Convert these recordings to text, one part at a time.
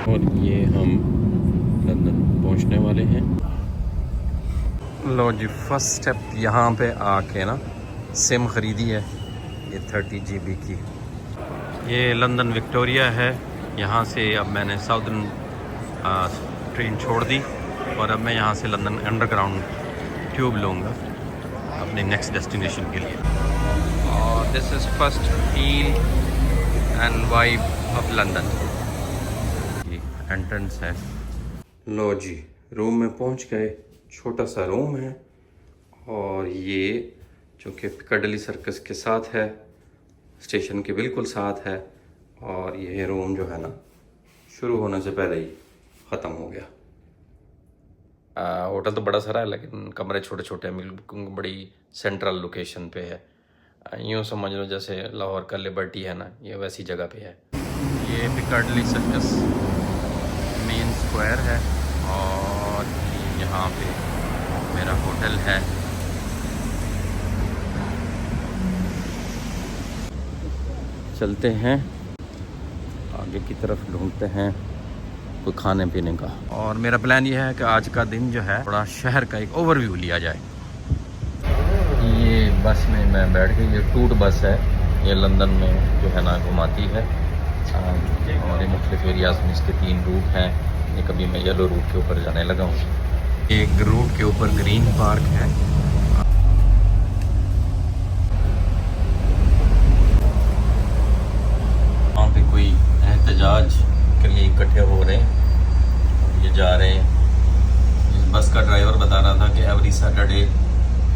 और ये हम लंदन पहुंचने वाले हैं। लो जी, फर्स्ट स्टेप यहाँ पे आके ना सिम ख़रीदी है, ये 30 GB की। ये लंदन विक्टोरिया है। यहाँ से अब मैंने साउदर्न ट्रेन छोड़ दी और अब मैं यहाँ से लंदन अंडरग्राउंड ट्यूब लूँगा अपने नेक्स्ट डेस्टिनेशन के लिए। और this is first feel and vibe of London. Entrance है। लो जी, रूम में पहुँच गए। छोटा सा रूम है और ये जो कि पिकाडिली सर्कस के साथ है, स्टेशन के बिल्कुल साथ है। और ये रूम जो है ना, शुरू होने से पहले ही ख़त्म हो गया। होटल तो बड़ा सारा है लेकिन कमरे छोटे छोटे हैं, बिल्कुल बड़ी सेंट्रल लोकेशन पे है। यूँ समझ लो जैसे लाहौर का लिबर्टी है ना, ये वैसी जगह पे है। ये पिकाडिली सर्कस मेन स्क्वायर है और यहाँ पे मेरा होटल है। चलते हैं आगे की तरफ, ढूंढते हैं कोई खाने पीने का। और मेरा प्लान ये है कि आज का दिन जो है थोड़ा शहर का एक ओवरव्यू लिया जाए। ये बस में मैं बैठ गई, ये टूट बस है, ये लंदन में जो है ना घुमाती है। और ये मुख्तलिफ एरियाज़ में इसके 3 रूट हैं। ये कभी मैं येलो रूट के ऊपर जाने लगा हूँ। एक रूट के ऊपर ग्रीन पार्क है। वहाँ पे कोई एहतजाज के लिए इकट्ठे हो रहे हैं, ये जा रहे हैं। इस बस का ड्राइवर बता रहा था कि एवरी सैटरडे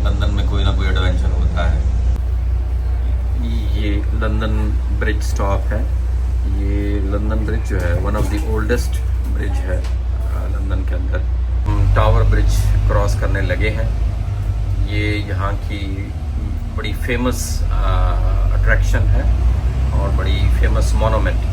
लंदन में कोई ना कोई एडवेंचर होता है। ये लंदन ब्रिज स्टॉप है। ये लंदन ब्रिज जो है one of the oldest bridge है लंदन के अंदर। हम टावर ब्रिज क्रॉस करने लगे हैं। ये यहाँ की बड़ी फेमस अट्रैक्शन है और बड़ी फेमस मोनूमेंट।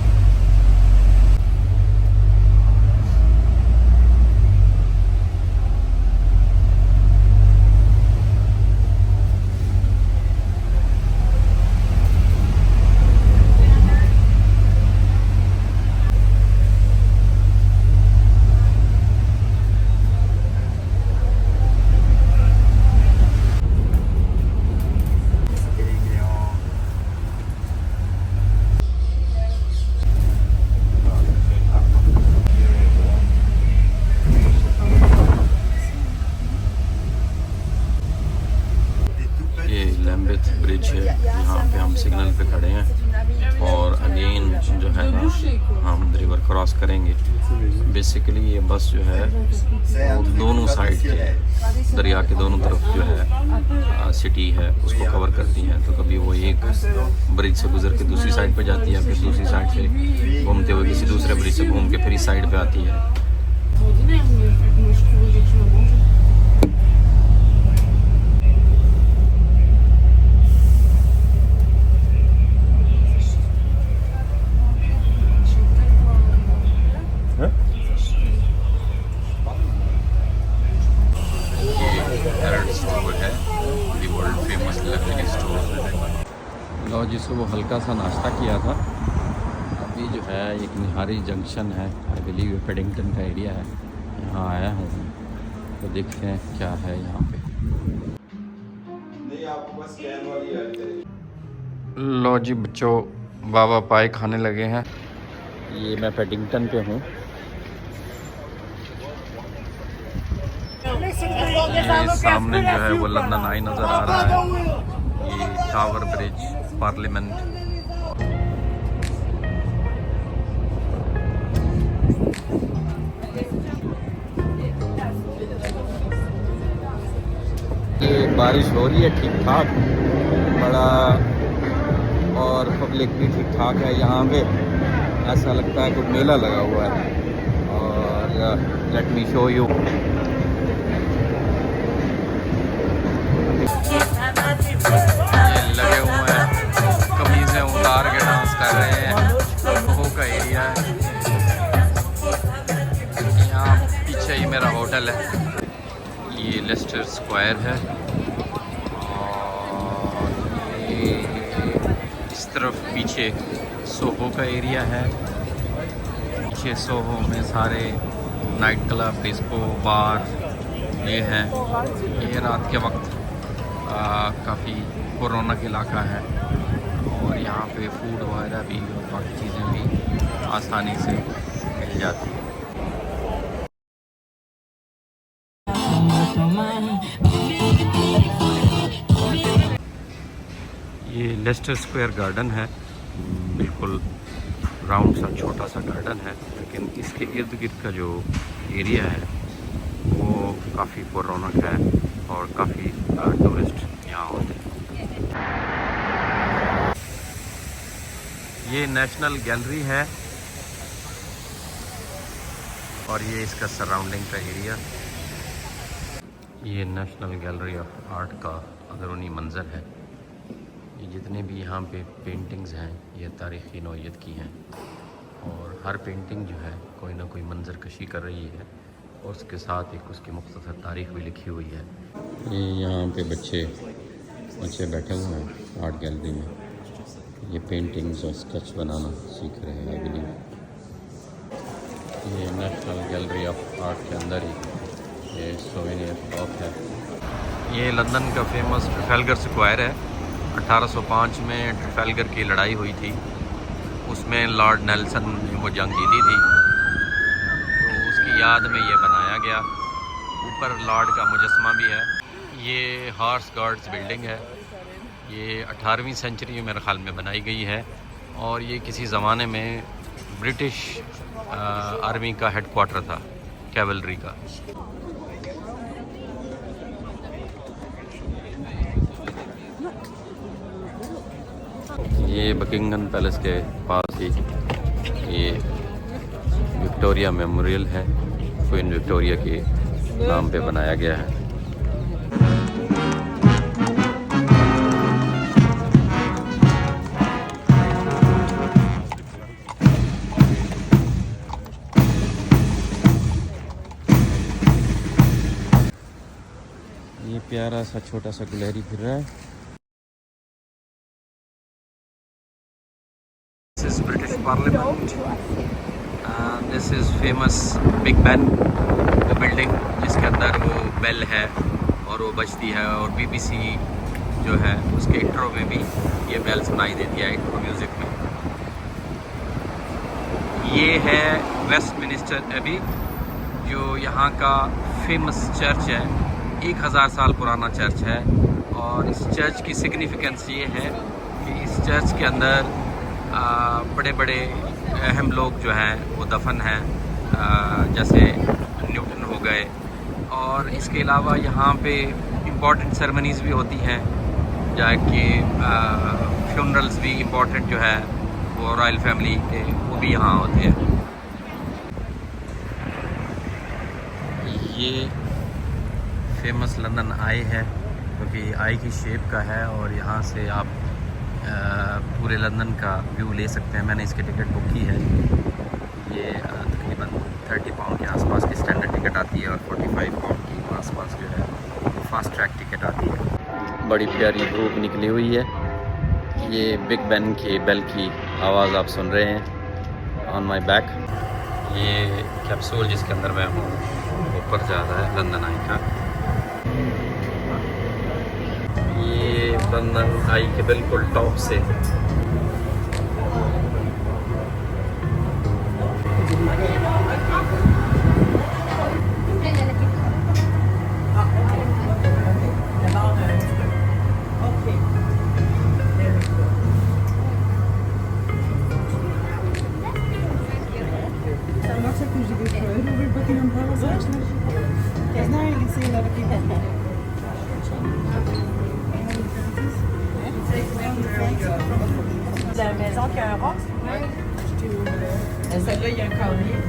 ब्रिज है, यहाँ पे हम सिग्नल पे खड़े हैं और अगेन जो है ना हम रिवर क्रॉस करेंगे। बेसिकली ये बस जो है दोनों साइड के दरिया के दोनों तरफ जो है सिटी है उसको कवर करती है। तो कभी वो एक ब्रिज से गुजर के दूसरी साइड पे जाती है, फिर दूसरी साइड से घूमते हुए किसी दूसरे ब्रिज से घूम के फिर इस साइड पे आती है। लो जी, सुबह हल्का सा नाश्ता किया था। अभी जो है एक निहारी जंक्शन है, आई बिलीव पेडिंगटन का एरिया है, यहाँ आया हूँ तो देखते हैं क्या है यहाँ पे। लो जी बच्चों, बाबा पाए खाने लगे हैं। ये मैं पेडिंगटन पे हूँ। ये सामने जो है वो लंदन आई नज़र आ रहा है। ये टावर ब्रिज, पार्लियामेंट। ये बारिश हो रही है ठीक ठाक, बड़ा, और पब्लिक भी ठीक ठाक है यहाँ पे। ऐसा लगता है कुछ मेला लगा हुआ है। और लेट मी शो यू। लगे हुए हैं, कमीज़ें उतार के डांस कर रहे हैं। वो का एरिया है। यहाँ पीछे ही मेरा होटल है। ये लेस्टर स्क्वायर है और ये इस तरफ पीछे सोहो का एरिया है। पीछे सोहो में सारे नाइट क्लब, डिस्को, बार ये हैं। ये रात के वक्त काफ़ी रौनक इलाका है और यहाँ पे फूड वगैरह भी और बाकी चीज़ें भी आसानी से मिल जाती हैं। ये लेस्टर स्क्वायर गार्डन है, बिल्कुल राउंड सा छोटा सा गार्डन है, लेकिन इसके इर्द गिर्द का जो एरिया है वो काफ़ी रौनक है और काफ़ी टूरिस्ट यहाँ होते हैं। ये नेशनल गैलरी है और ये इसका सराउंडिंग का एरिया। ये नेशनल गैलरी ऑफ आर्ट का अंदरूनी मंज़र है। ये जितने भी यहाँ पे पेंटिंग्स हैं ये तारीख़ी नौइयत की हैं और हर पेंटिंग जो है कोई ना कोई मंजर कशी कर रही है और उसके साथ एक उसकी मुख्तसर तारीख़ भी लिखी हुई है। ये यहाँ पे बच्चे बैठे हुए हैं आर्ट गैलरी में, ये पेंटिंग्स और स्केच बनाना सीख रहे हैं। आई बिलीव ये नेशनल गैलरी ऑफ आर्ट के अंदर ही ये सोवेनियर शॉप है। ये लंदन का फेमस ट्रफेलगर स्क्वायर है। 1805 में ट्रफेलगर की लड़ाई हुई थी, उसमें लॉर्ड नेल्सन ने वो जंग जीती थी, तो उसकी याद में ये बनाया गया। ऊपर लॉर्ड का मुजस्मा भी है। ये हॉर्स गार्ड्स बिल्डिंग है। ये 18वीं सेंचुरी में मेरे ख़्याल में बनाई गई है और ये किसी ज़माने में ब्रिटिश आर्मी का हेडक्वार्टर था, कैवलरी का। ये बकिंगम पैलेस के पास ही ये विक्टोरिया मेमोरियल है, क्वीन विक्टोरिया के नाम पे बनाया गया है। ये प्यारा सा छोटा सा गिलहरी फिर रहा है। This is British Parliament. This is famous Big Ben, the building जिसके अंदर वो बेल है और वो बजती है और BBC जो है उसके इंट्रो में भी ये बेल सुनाई देती है, इंट्रो म्यूज़िक में। ये है वेस्टमिनिस्टर एबी, जो यहाँ का फेमस चर्च है। 1000 साल पुराना चर्च है और इस चर्च की सिग्निफिकेंस ये है कि इस चर्च के अंदर बड़े बड़े अहम लोग जो हैं वो दफन हैं, जैसे न्यूटन हो गए। और इसके अलावा यहाँ पे इम्पॉर्टेंट सेरेमनीज़ भी होती हैं, जाके फ्यूनरल्स भी इम्पॉर्टेंट जो है वो रॉयल फैमिली के वो भी यहाँ होते हैं। ये फेमस लंदन आई है क्योंकि आई की शेप का है और यहाँ से आप पूरे लंदन का व्यू ले सकते हैं। मैंने इसकी टिकट बुक की है। ये तकरीबन 30 पाउंड के आसपास की स्टैंडर्ड टिकट आती है और 45 पाउंड की आसपास जो है वो फास्ट ट्रैक टिकट आती है। बड़ी प्यारी धूप निकली हुई है। ये बिग बेन की बेल की आवाज़ आप सुन रहे हैं ऑन माई बैक। ये कैप्सूल जिसके अंदर मैं हूँ ऊपर जा रहा है लंदन आई का। ये लंदन आई के बिल्कुल टॉप से La maison qui a un rose. Celle-là, il y a un collier.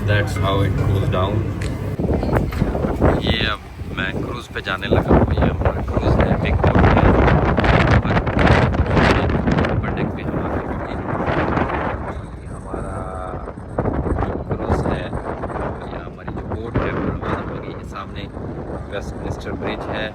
That's how it cools down. ये अब मैं क्रूज़ पे जाने लगा हूँ। ये हमारा क्रूज़ है, बिग बोट है। ऊपर डेक पे हम आगे बढ़े। ये हमारा क्रूज़ है। ये हमारी जो बोट है वो रवाना होगी। ये सामने वेस्टमिनिस्टर ब्रिज है।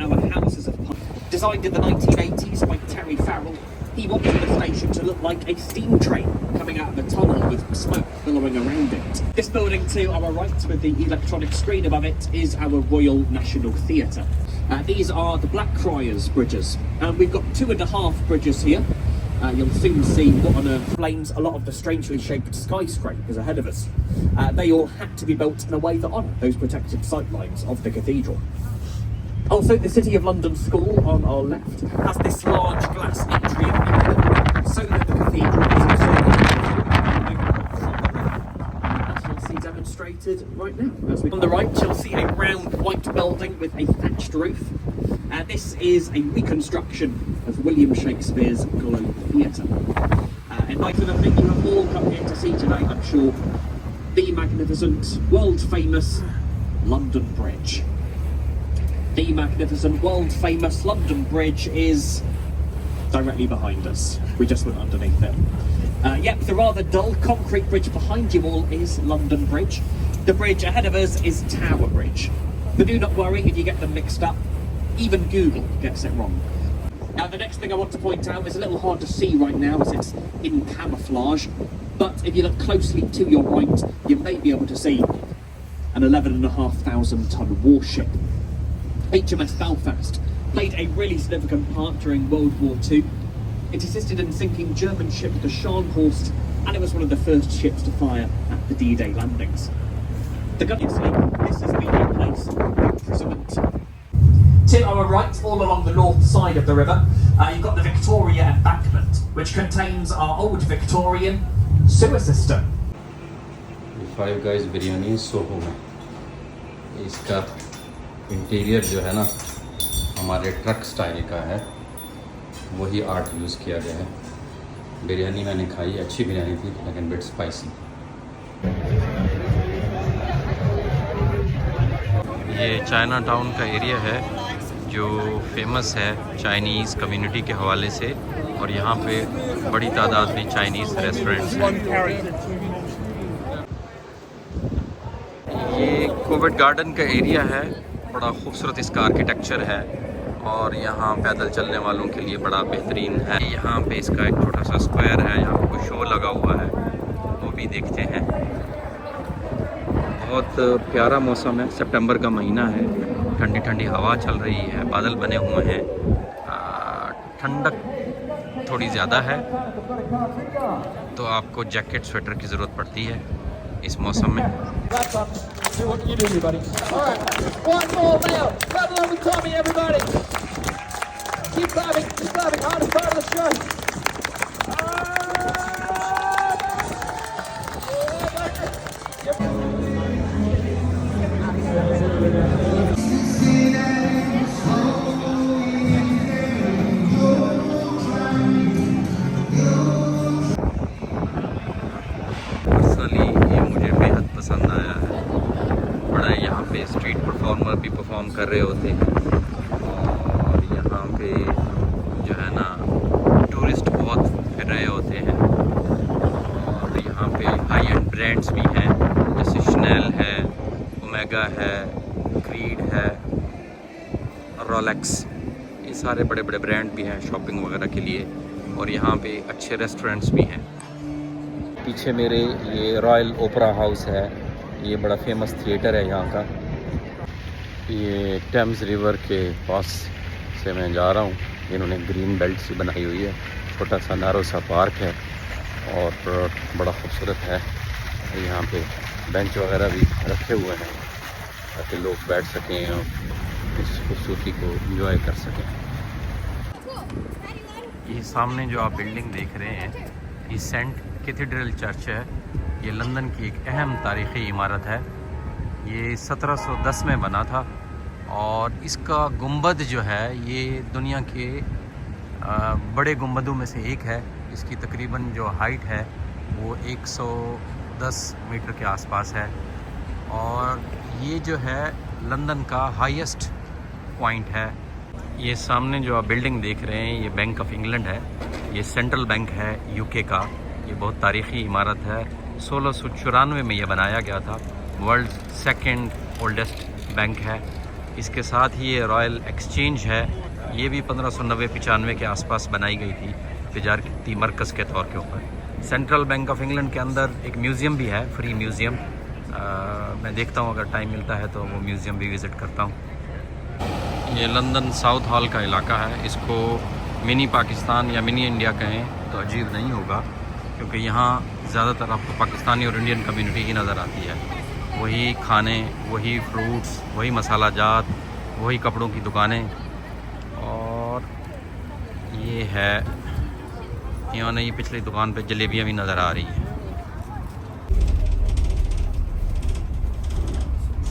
our Houses of Parliament. Designed in the 1980s by Terry Farrell, he wanted the station to look like a steam train coming out of a tunnel with smoke billowing around it. This building to our right with the electronic screen above it is our Royal National Theatre. These are the Blackfriars Bridges. We've got 2.5 bridges here. You'll soon see what on earth explains a lot of the strangely shaped skyscrapers ahead of us. They all had to be built in a way that honour those protected sightlines of the cathedral. Also, the City of London School on our left has this large glass entry at the middle, so that the cathedral is as you'll see demonstrated right now. On the right, you'll see a round white building with a thatched roof. This is a reconstruction of William Shakespeare's Globe Theatre. In light of the thing you have all come here to see today, I'm sure, the magnificent, world-famous London Bridge. The magnificent, world-famous London Bridge is directly behind us. We just went underneath it. Yep, the rather dull concrete bridge behind you all is London Bridge. The bridge ahead of us is Tower Bridge. But do not worry if you get them mixed up. Even Google gets it wrong. Now, the next thing I want to point out is a little hard to see right now as it's in camouflage. But if you look closely to your right, you may be able to see an 11,500 ton warship. HMS Belfast played a really significant part during World War II. It assisted in sinking German ship the Scharnhorst, and it was one of the first ships to fire at the D-Day landings. Obviously, this has been a place of imprisonment. To our right, all along the north side of the river, you've got the Victoria Embankment, which contains our old Victorian sewer system. Five Guys biryani Soho में इसका interior जो है ना हमारे truck style का है, वही art use किया गया है। बिरयानी मैंने खाई, अच्छी बिरयानी थी लेकिन बिट स्पाइसी। ये चाइना टाउन का एरिया है जो फेमस है चाइनीज़ कम्युनिटी के हवाले से, और यहाँ पे बड़ी तादाद में चाइनीज़ रेस्टोरेंट्स हैं। ये कोविड गार्डन का एरिया है, बड़ा खूबसूरत इसका आर्किटेक्चर है और यहाँ पैदल चलने वालों के लिए बड़ा बेहतरीन है। यहाँ पे इसका एक छोटा सा स्क्वायर है, यहाँ पे कोई शो लगा हुआ है, वो भी देखते हैं। बहुत प्यारा मौसम है, सितंबर का महीना है, ठंडी ठंडी हवा चल रही है, बादल बने हुए हैं, ठंडक थोड़ी ज़्यादा है तो आपको जैकेट स्वेटर की ज़रूरत पड़ती है इस मौसम में। Do what you do, everybody. All right, one more round. Clap along with Tommy, everybody. Keep clapping, keep clapping. Hardest part of the show. Personally ये मुझे बेहद पसंद आया है। बड़ा यहाँ पे स्ट्रीट परफॉर्मर भी परफॉर्म कर रहे होते हैं और यहाँ पे जो है ना टूरिस्ट बहुत फिर रहे होते हैं, और यहाँ पे हाई एंड ब्रांड्स भी हैं जैसे शनेल है, ओमेगा है, क्रीड है, रोलेक्स, ये सारे बड़े बड़े ब्रांड भी हैं शॉपिंग वगैरह के लिए, और यहाँ पे अच्छे रेस्टोरेंट्स भी हैं। पीछे मेरे ये रॉयल ओपेरा हाउस है, ये बड़ा फेमस थिएटर है यहाँ का। ये टेम्स रिवर के पास से मैं जा रहा हूँ, इन्होंने ग्रीन बेल्ट सी बनाई हुई है, छोटा सा नारो सा पार्क है और बड़ा खूबसूरत है। यहाँ पे बेंच वगैरह भी रखे हुए हैं ताकि लोग बैठ सकें और इस खूबसूरती को एंजॉय कर सकें। ये सामने जो आप बिल्डिंग देख रहे हैं ये सेंट कैथेड्रल चर्च है। ये लंदन की एक अहम तारीख़ी इमारत है। ये 1710 में बना था और इसका गुंबद जो है ये दुनिया के बड़े गुंबदों में से एक है। इसकी तकरीबन जो हाइट है वो 110 मीटर के आसपास है और ये जो है लंदन का हाईएस्ट पॉइंट है। ये सामने जो आप बिल्डिंग देख रहे हैं ये बैंक ऑफ इंग्लैंड है, ये सेंट्रल बैंक है यूके का। ये बहुत तारीख़ी इमारत है, 1694 में ये बनाया गया था। वर्ल्ड सेकंड ओल्डेस्ट बैंक है इसके साथ ही ये रॉयल एक्सचेंज है, ये भी 1590-95 के आसपास बनाई गई थी तिजारती मरकज़ के तौर के ऊपर। सेंट्रल बैंक ऑफ इंग्लैंड के अंदर एक म्यूज़ियम भी है, फ्री म्यूज़ियम। मैं देखता हूँ अगर टाइम मिलता है तो वो म्यूज़ियम भी विज़िट करता हूँ। ये लंदन साउथ हॉल का इलाका है, इसको मिनी पाकिस्तान या मिनी इंडिया कहें तो अजीब नहीं होगा, क्योंकि यहाँ ज़्यादातर आपको पाकिस्तानी और इंडियन कम्युनिटी ही नज़र आती है। वही खाने, वही फ्रूट्स, वही मसाला जात, वही कपड़ों की दुकानें। और ये है यहाँ नहीं, पिछली दुकान पे जलेबियाँ भी नज़र आ रही हैं।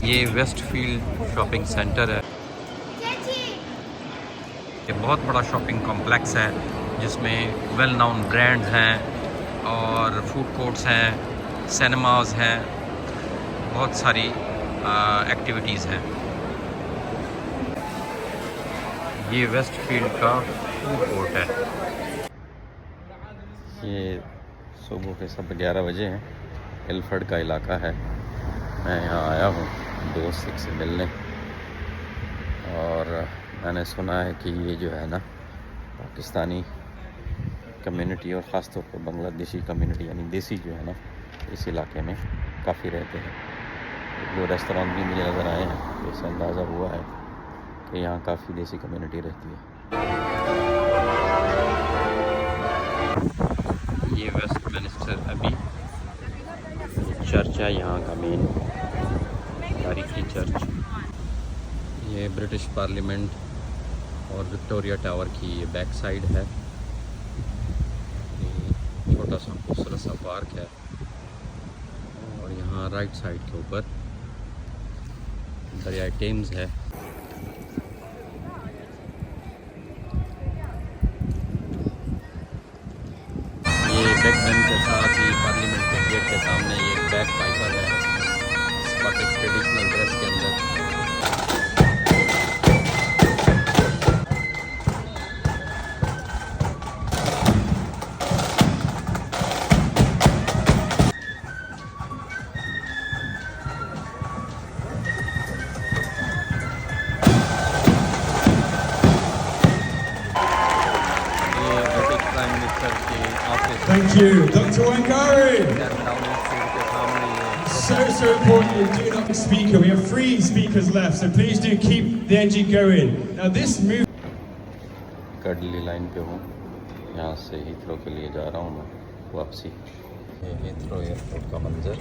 ये वेस्टफील्ड शॉपिंग सेंटर है, ये बहुत बड़ा शॉपिंग कॉम्प्लेक्स है जिसमें वेल नोन ब्रांड्स हैं और फूड कोर्ट्स हैं, सिनेमाज हैं, बहुत सारी एक्टिविटीज़ हैं। ये वेस्टफील्ड का फूड कोर्ट है। ये सुबह के सब 11 बजे हैं, एल्फर्ड का इलाका है। मैं यहाँ आया हूँ दोस्त से मिलने, और मैंने सुना है कि ये जो है ना पाकिस्तानी कम्युनिटी और ख़ास तौर पर बांग्लादेशी कम्युनिटी यानी देसी जो है ना इस इलाके में काफ़ी रहते हैं। एक दो रेस्टोरेंट भी मुझे नज़र आए हैं, तो इससे अंदाज़ा हुआ है कि यहाँ काफ़ी देसी कम्युनिटी रहती है। ये वेस्टमिनिस्टर अभी चर्च है यहाँ का मेन तारीखी चर्च। ये ब्रिटिश पार्लियामेंट और विक्टोरिया टावर की ये बैक साइड है। ये छोटा सा खूबसूरत सा पार्क है, और यहाँ राइट साइड के ऊपर दरिया टेम्स है। ये बैकबेंड के साथ ही पार्लियामेंट के गेट के सामने ये बैक पाइपर है, स्कॉटिश ट्रेडिशनल ड्रेस के अंदर। Thank you, Dr. Wangari. So important you do not speaker. We have 3 speakers left, so please do keep the engine going. Now this move. कर्डली line पे हूँ, यहाँ से हीथ्रो के लिए जा रहा हूँ मैं वापसी। ये हीथ्रो एयरपोर्ट का मंजर।